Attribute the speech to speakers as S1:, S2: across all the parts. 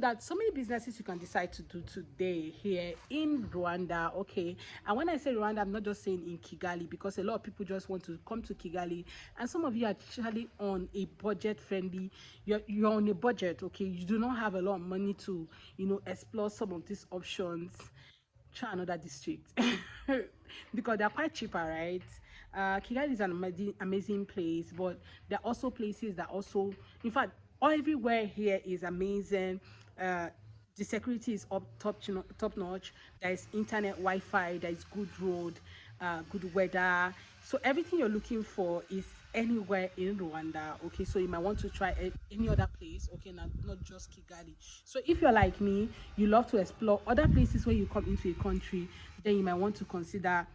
S1: That so many businesses you can decide to do today here in Rwanda. Okay, and when I say Rwanda, I'm not just saying in Kigali, because a lot of people just want to come to Kigali, and some of you are actually on a budget friendly. You're on a budget. Okay, you do not have a lot of money to explore some of these options. Try another district because they're quite cheaper, right? Kigali is an amazing place, but there are also places that also, in fact, everywhere here is amazing. The security is top notch. There is internet, Wi-Fi. There is good road, good weather. So everything you're looking for is anywhere in Rwanda. Okay, so you might want to try any other place. Okay, not just Kigali. So if you're like me, you love to explore other places when you come into a country, then you might want to consider,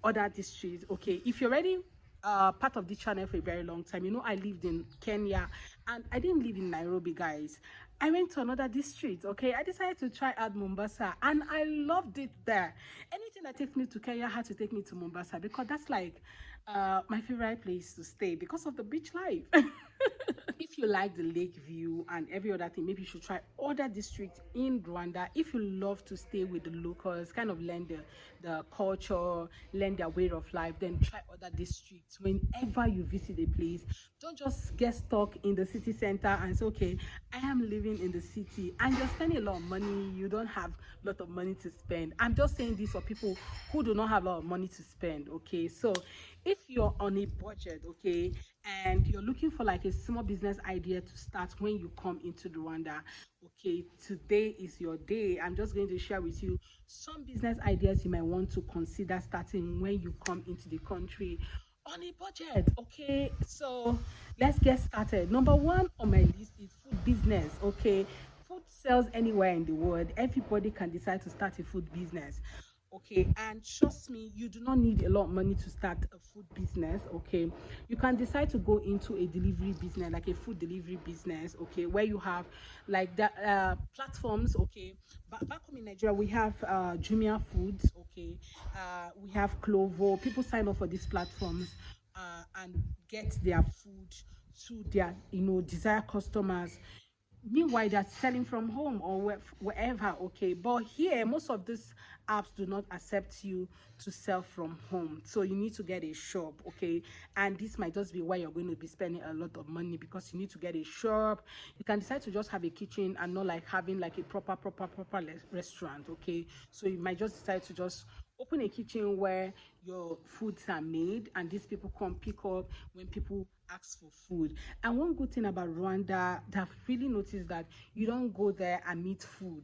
S1: other districts. Okay, if you're already part of the channel for a very long time, I lived in Kenya, and I didn't live in Nairobi, guys. I went to another district. Okay, I decided to try out Mombasa, and I loved it there. Anything that takes me to Kenya had to take me to Mombasa, because that's like my favorite place to stay because of the beach life. If you like the lake view and every other thing, maybe you should try other districts in Rwanda. If you love to stay with the locals, kind of learn the culture, learn their way of life, then try other districts. Whenever you visit a place, don't just get stuck in the city center and say, okay, I am living in the city and you're spending a lot of money. You don't have a lot of money to spend. I'm just saying this for people who do not have a lot of money to spend. Okay, so if you're on a budget, okay, and you're looking for like a small business idea to start when you come into Rwanda, okay, today is your day. I'm just going to share with you some business ideas you might want to consider starting when you come into the country on a budget. Okay, so let's get started. Number one on my list is food business. Okay, food sells anywhere in the world. Everybody can decide to start a food business. Okay, and trust me, you do not need a lot of money to start a food business. Okay, you can decide to go into a delivery business, like a food delivery business. Okay, where you have like the platforms. Okay, back home in Nigeria, we have Jumia Foods. Okay, we have Clovo. People sign up for these platforms and get their food to their desired customers. Meanwhile, they're selling from home or wherever. Okay, but here most of these apps do not accept you to sell from home, so you need to get a shop. Okay, and this might just be why you're going to be spending a lot of money, because you need to get a shop. You can decide to just have a kitchen and not like having like a proper restaurant. Okay, so you might just decide to just open a kitchen where your foods are made and these people come pick up when people ask for food. And one good thing about Rwanda that I've really noticed, that you don't go there and meet food.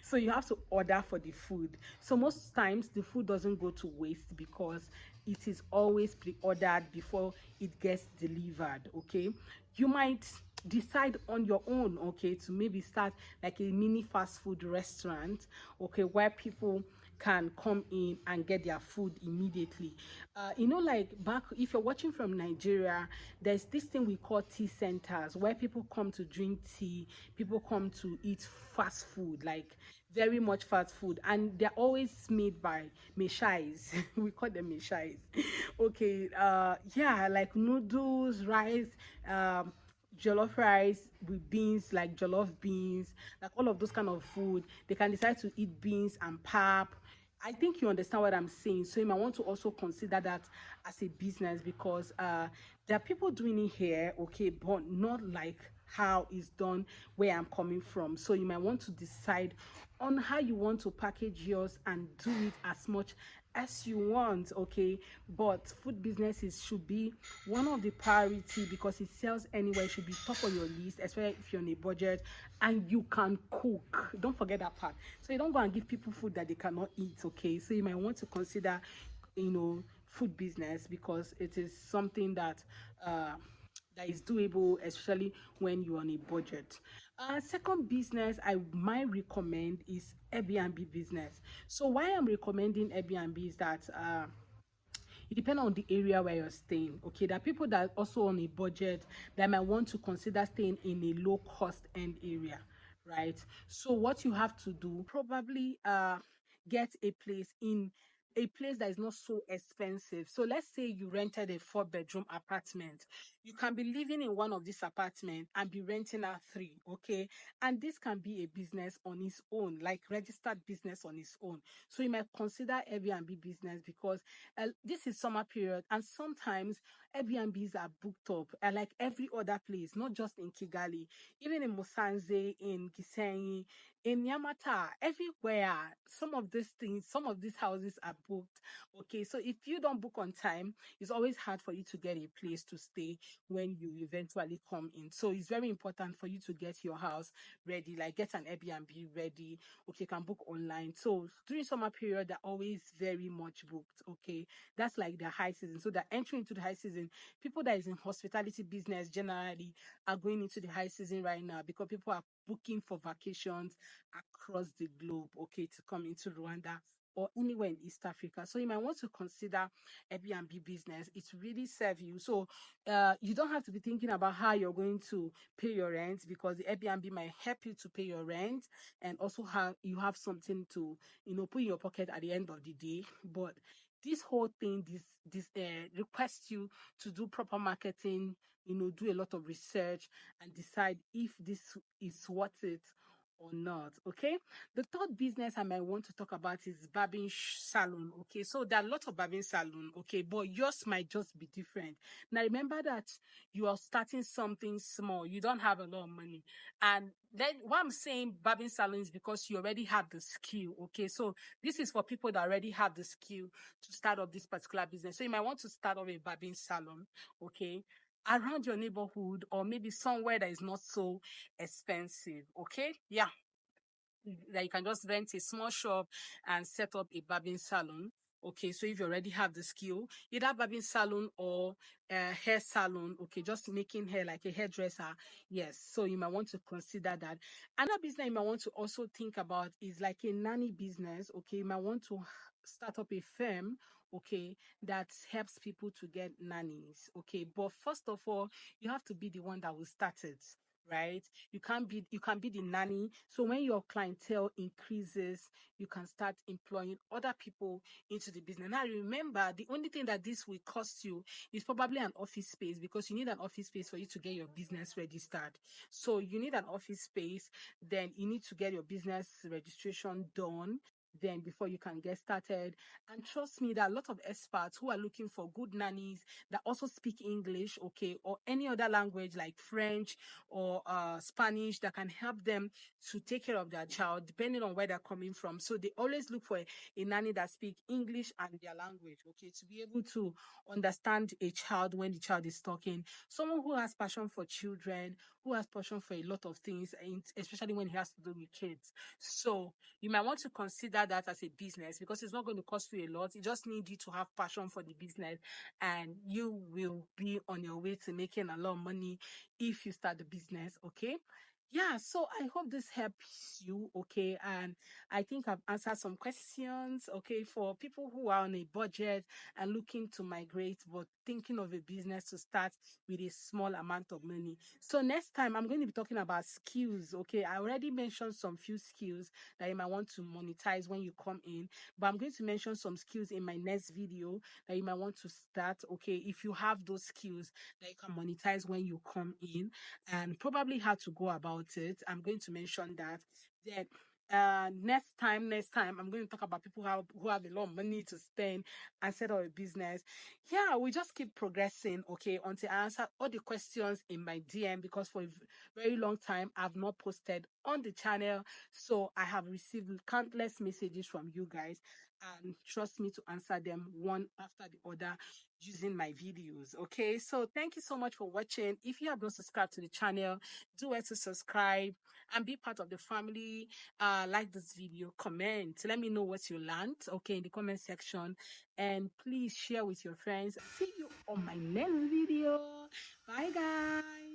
S1: So you have to order for the food. So most times the food doesn't go to waste because it is always pre-ordered before it gets delivered. Okay, you might decide on your own, okay, to maybe start like a mini fast food restaurant, okay, where people can come in and get their food immediately. Like back, if you're watching from Nigeria, there's this thing we call tea centers where people come to drink tea, people come to eat fast food, like very much fast food, and they're always made by meshais. We call them meshais. Okay, yeah, like noodles, rice, jollof rice with beans, like jollof beans, like all of those kind of food. They can decide to eat beans and pap. I think you understand what I'm saying. So you might want to also consider that as a business, because there are people doing it here, okay, but not like how it's done where I'm coming from. So you might want to decide on how you want to package yours and do it as much as you want. Okay, but food businesses should be one of the priority because it sells anywhere. It should be top on your list, especially if you're on a budget and you can cook. Don't forget that part. So you don't go and give people food that they cannot eat. Okay, so you might want to consider food business, because it is something that is doable, especially when you're on a budget. Second business I might recommend is Airbnb business. So why I'm recommending Airbnb is that it depends on the area where you're staying. Okay, there are people that are also on a budget that might want to consider staying in a low cost end area, right? So what you have to do, probably get a place in a place that is not so expensive. So let's say you rented a 4-bedroom apartment. You can be living in one of these apartments and be renting out 3, okay? And this can be a business on its own, like registered business on its own. So you might consider Airbnb business because this is summer period, and sometimes Airbnbs are booked up, like every other place, not just in Kigali, even in Musanze, in Gisenyi, in Yamata, everywhere. Some of these things, some of these houses are booked. Okay, so if you don't book on time, it's always hard for you to get a place to stay when you eventually come in. So it's very important for you to get your house ready, like get an Airbnb ready. Okay, you can book online. So during summer period, they're always very much booked. Okay, that's like the high season. So they're entering into the high season. People that is in hospitality business generally are going into the high season right now because people are booking for vacations across the globe, okay, to come into Rwanda or anywhere in East Africa. So you might want to consider Airbnb business. It really serves you. So you don't have to be thinking about how you're going to pay your rent, because the Airbnb might help you to pay your rent, and also you have something to, put in your pocket at the end of the day. But this whole thing, this requests you to do proper marketing, do a lot of research and decide if this is worth it or not. Okay, the third business I might want to talk about is barbing salon. Okay, so there are a lot of barbing salon, okay, but yours might just be different. Now remember that you are starting something small, you don't have a lot of money. And then why I'm saying barbing salon is because you already have the skill. Okay, so this is for people that already have the skill to start up this particular business. So you might want to start up a barbing salon, okay, around your neighborhood, or maybe somewhere that is not so expensive. Okay, yeah, that you can just rent a small shop and set up a barbing salon. Okay, so if you already have the skill, either barbing salon or hair salon, okay, just making hair like a hairdresser. Yes, so you might want to consider that. Another business you might want to also think about is like a nanny business. Okay, you might want to start up a firm, okay, that helps people to get nannies. Okay, but first of all, you have to be the one that will start it, right? You can be the nanny. So when your clientele increases, you can start employing other people into the business. Now remember, the only thing that this will cost you is probably an office space, because you need an office space for you to get your business registered. So you need an office space, then you need to get your business registration done, then before you can get started. And trust me, there are a lot of experts who are looking for good nannies that also speak English, okay, or any other language like French or Spanish, that can help them to take care of their child depending on where they're coming from. So they always look for a nanny that speak English and their language, okay, to be able to understand a child when the child is talking. Someone who has passion for children, who has passion for a lot of things, especially when it has to do with kids. So you might want to consider that as a business, because it's not going to cost you a lot. You just need you to have passion for the business, and you will be on your way to making a lot of money if you start the business. Okay, yeah, so I hope this helps you. Okay, and I think I've answered some questions. Okay, for people who are on a budget and looking to migrate but thinking of a business to start with a small amount of money. So next time I'm going to be talking about skills. Okay, I already mentioned some few skills that you might want to monetize when you come in, but I'm going to mention some skills in my next video that you might want to start. Okay, if you have those skills that you can monetize when you come in, and probably how to go about it, I'm going to mention that. Then next time I'm going to talk about people who have a lot of money to spend and set up a business. Yeah, we just keep progressing, okay, until I answer all the questions in my DM, because for a very long time I've not posted on the channel. So I have received countless messages from you guys, and trust me to answer them one after the other using my videos. Okay, so thank you so much for watching. If you have not subscribed to the channel, do it to subscribe and be part of the family. Like this video, comment, let me know what you learned, okay, in the comment section, and please share with your friends. See you on my next video. Bye guys.